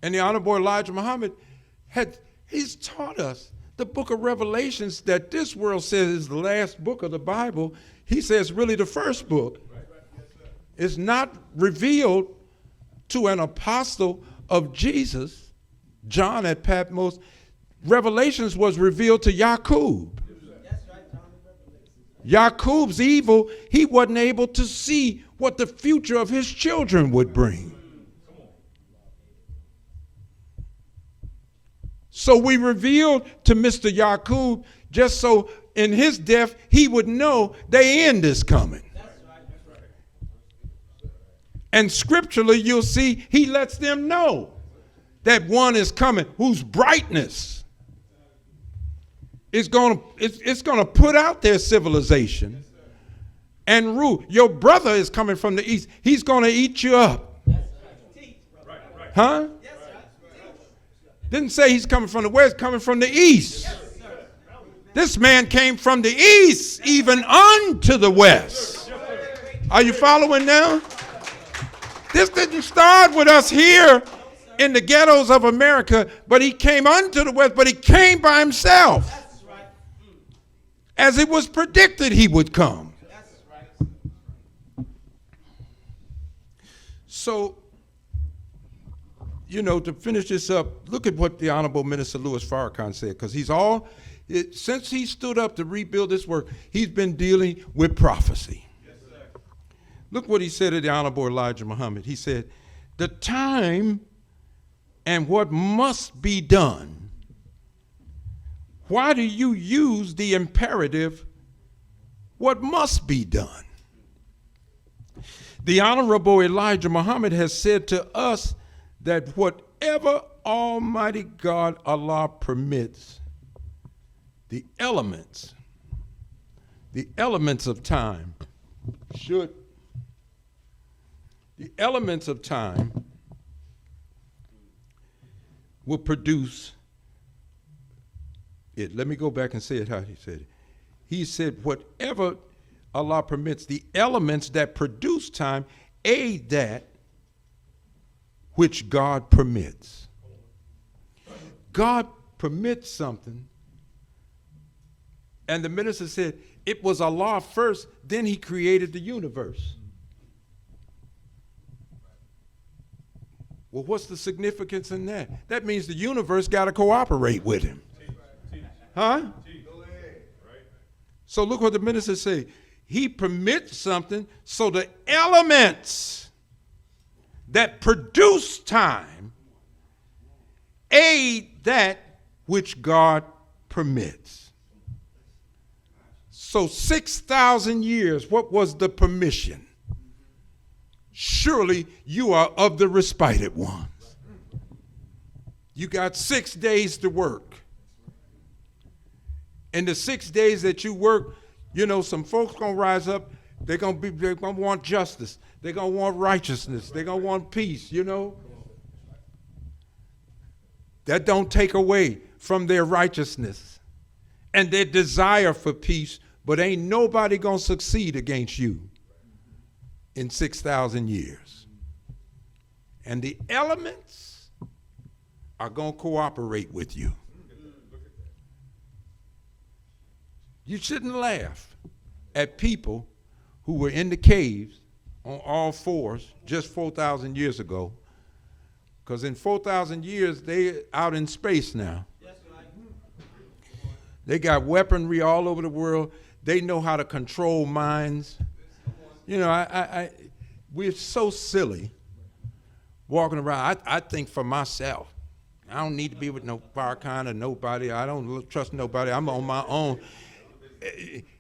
And the Honorable Elijah Muhammad he's taught us the book of Revelations that this world says is the last book of the Bible. He says really the first book is not revealed to an apostle of Jesus, John at Patmos. Revelations was revealed to Yaqub. Yaqub's evil, he wasn't able to see what the future of his children would bring. So we revealed to Mr. Yaqub just so in his death he would know the end is coming. And scripturally you'll see he lets them know that one is coming whose brightness is going to put out their civilization and rule. Your brother is coming from the east. He's going to eat you up. Huh? Didn't say he's coming from the west, coming from the east. This man came from the east, even unto the west. Are you following now? This didn't start with us here in the ghettos of America, but he came unto the west, but he came by himself. As it was predicted he would come. So, to finish this up, look at what the Honorable Minister Louis Farrakhan said, because since he stood up to rebuild this work, he's been dealing with prophecy. Yes, sir. Look what he said to the Honorable Elijah Muhammad. He said, the time and what must be done. Why do you use the imperative, what must be done? The Honorable Elijah Muhammad has said to us that whatever Almighty God Allah permits, the elements of time will produce it. Let me go back and say it how he said it. He said, whatever Allah permits, the elements that produce time aid that which God permits. God permits something, and the minister said it was Allah first, then he created the universe. Well, what's the significance in that? That means the universe got to cooperate with him. Huh? So look what the minister say. He permits something so the elements that produce time aid that which God permits. So 6,000 years, what was the permission? Surely you are of the respited ones. You got 6 days to work. In the 6 days that you work, some folks gonna rise up, they're gonna want justice. They're going to want righteousness. They're going to want peace, That don't take away from their righteousness and their desire for peace, but ain't nobody going to succeed against you in 6,000 years. And the elements are going to cooperate with you. You shouldn't laugh at people who were in the caves on all fours just 4,000 years ago, because in 4,000 years they out in space now. They got weaponry all over the world. They know how to control minds. We're so silly walking around. I think for myself, I don't need to be with no Farrakhan or nobody. I don't trust nobody. I'm on my own.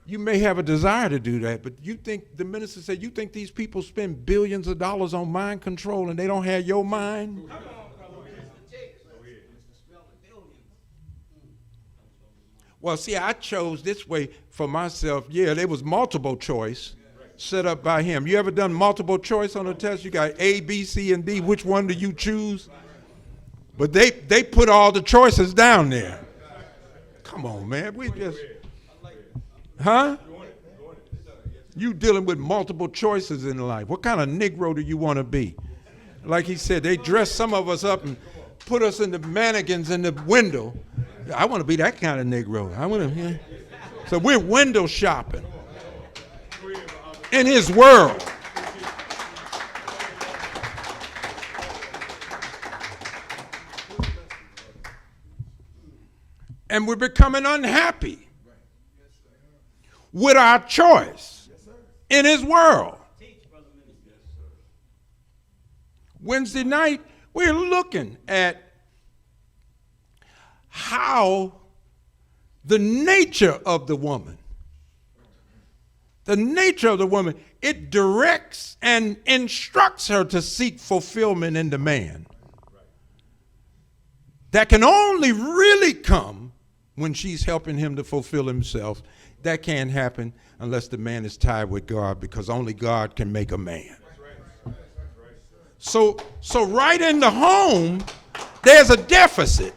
You may have a desire to do that, but the minister said, you think these people spend billions of dollars on mind control and they don't have your mind? Well, see, I chose this way for myself. Yeah, there was multiple choice set up by him. You ever done multiple choice on a test? You got A, B, C, and D. Which one do you choose? But they put all the choices down there. Come on, man. We just... Huh? You dealing with multiple choices in life. What kind of Negro do you want to be? Like he said, they dress some of us up and put us in the mannequins in the window. I want to be that kind of Negro. I want to. Yeah. So we're window shopping in his world. And we're becoming unhappy with our choice in his world. Wednesday night, we're looking at how the nature of the woman, it directs and instructs her to seek fulfillment in the man. That can only really come when she's helping him to fulfill himself. That can't happen unless the man is tied with God, because only God can make a man. So right in the home, there's a deficit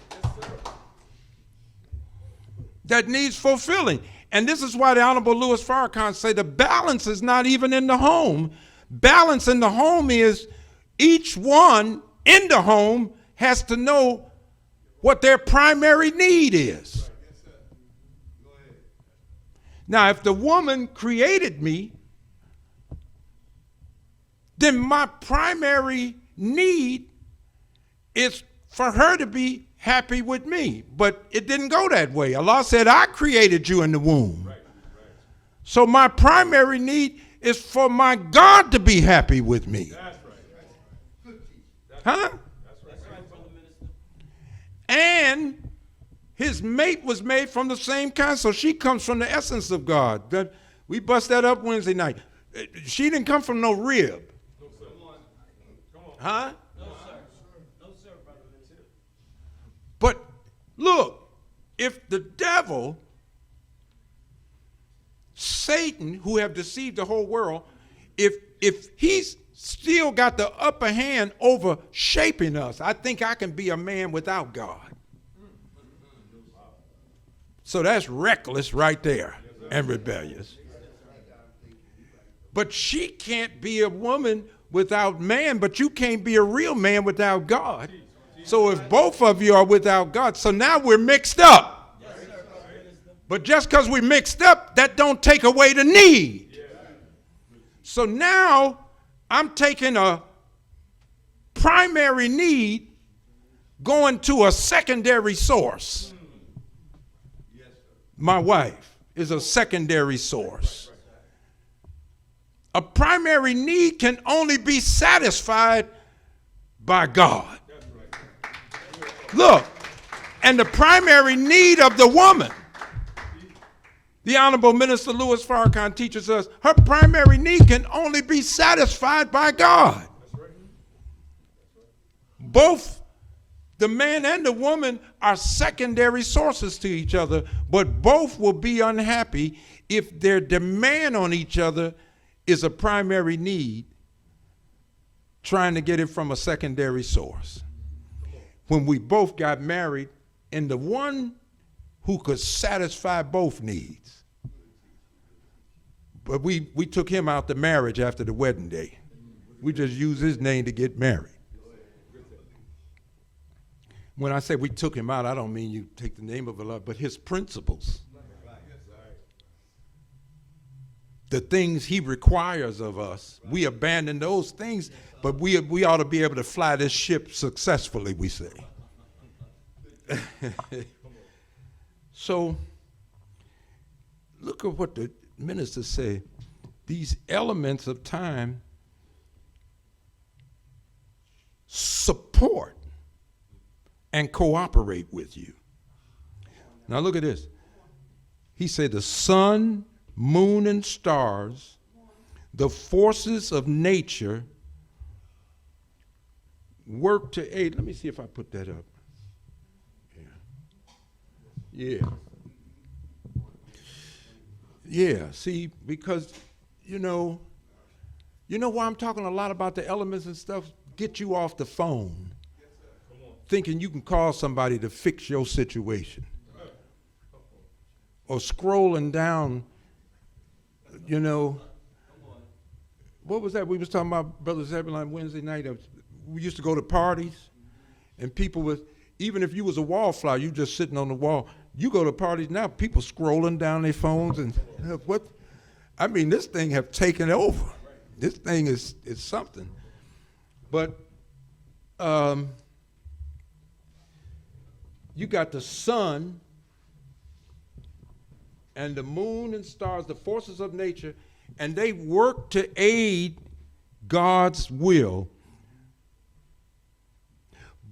that needs fulfilling. And this is why the Honorable Louis Farrakhan say the balance is not even in the home. Balance in the home is each one in the home has to know what their primary need is. Now, if the woman created me, then my primary need is for her to be happy with me. But it didn't go that way. Allah said, I created you in the womb. So my primary need is for my God to be happy with me. Huh? And his mate was made from the same kind, so she comes from the essence of God. We bust that up Wednesday night. She didn't come from no rib. Huh? No, sir. No, sir, brother. But look, if the devil, Satan, who have deceived the whole world, if he's still got the upper hand over shaping us, I think I can be a man without God. So that's reckless right there and rebellious. But she can't be a woman without man, but you can't be a real man without God. So if both of you are without God, so now we're mixed up. But just because we're mixed up, that don't take away the need. So now I'm taking a primary need going to a secondary source. My wife is a secondary source. A primary need can only be satisfied by God. Look, and the primary need of the woman, the Honorable Minister Louis Farrakhan teaches us, her primary need can only be satisfied by God. Both the man and the woman are secondary sources to each other, but both will be unhappy if their demand on each other is a primary need, trying to get it from a secondary source. When we both got married, and the one who could satisfy both needs, but we took him out the marriage after the wedding day. We just used his name to get married. When I say we took him out, I don't mean you take the name of Allah, but his principles. The things he requires of us, we abandon those things, but we ought to be able to fly this ship successfully, we say. So look at what the ministers say. These elements of time support and cooperate with you. Now look at this. He said the sun, moon, and stars, the forces of nature work to aid. Let me see if I put that up. Yeah, see, because, you know why I'm talking a lot about the elements and stuff? Get you off the phone thinking you can call somebody to fix your situation. Or scrolling down, what was that we was talking about, Brother Zebulon, Wednesday night? We used to go to parties, And people with, even if you was a wallflower, you just sitting on the wall. You go to parties now, people scrolling down their phones and what? I mean, this thing have taken over. This thing is something. But you got the sun and the moon and stars, the forces of nature, and they work to aid God's will.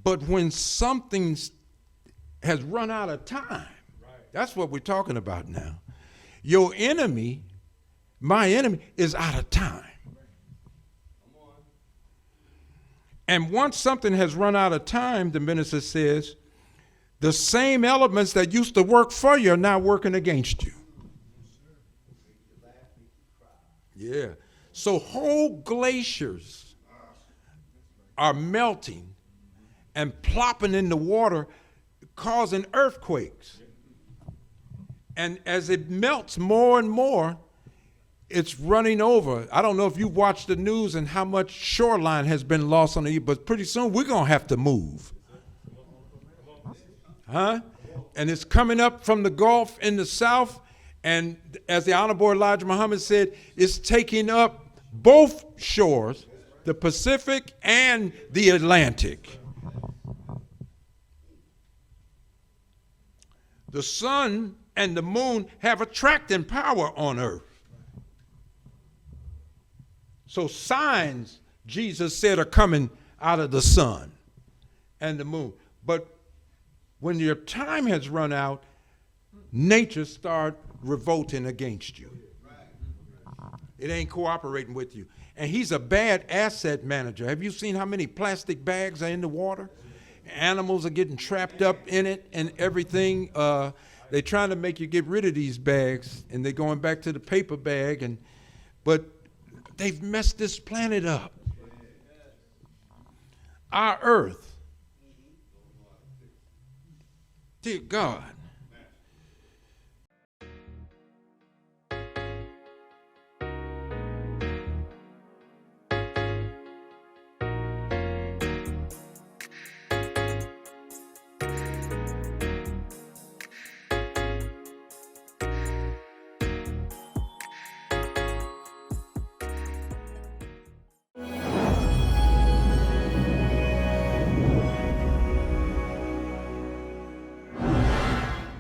But when something has run out of time, that's what we're talking about now. Your enemy, my enemy, is out of time. And once something has run out of time, the minister says, the same elements that used to work for you are now working against you. Yeah. So whole glaciers are melting and plopping in the water, causing earthquakes. And as it melts more and more, it's running over. I don't know if you've watched the news and how much shoreline has been lost on the, but pretty soon we're going to have to move. Huh? And it's coming up from the Gulf in the south, and as the Honorable Elijah Muhammad said, it's taking up both shores, the Pacific and the Atlantic. The sun and the moon have attracting power on earth. So signs, Jesus said, are coming out of the sun and the moon. But when your time has run out, nature start revolting against you. It ain't cooperating with you. And he's a bad asset manager. Have you seen how many plastic bags are in the water? Animals are getting trapped up in it and everything. They're trying to make you get rid of these bags, and they're going back to the paper bag. But they've messed this planet up. Our earth. Dear God.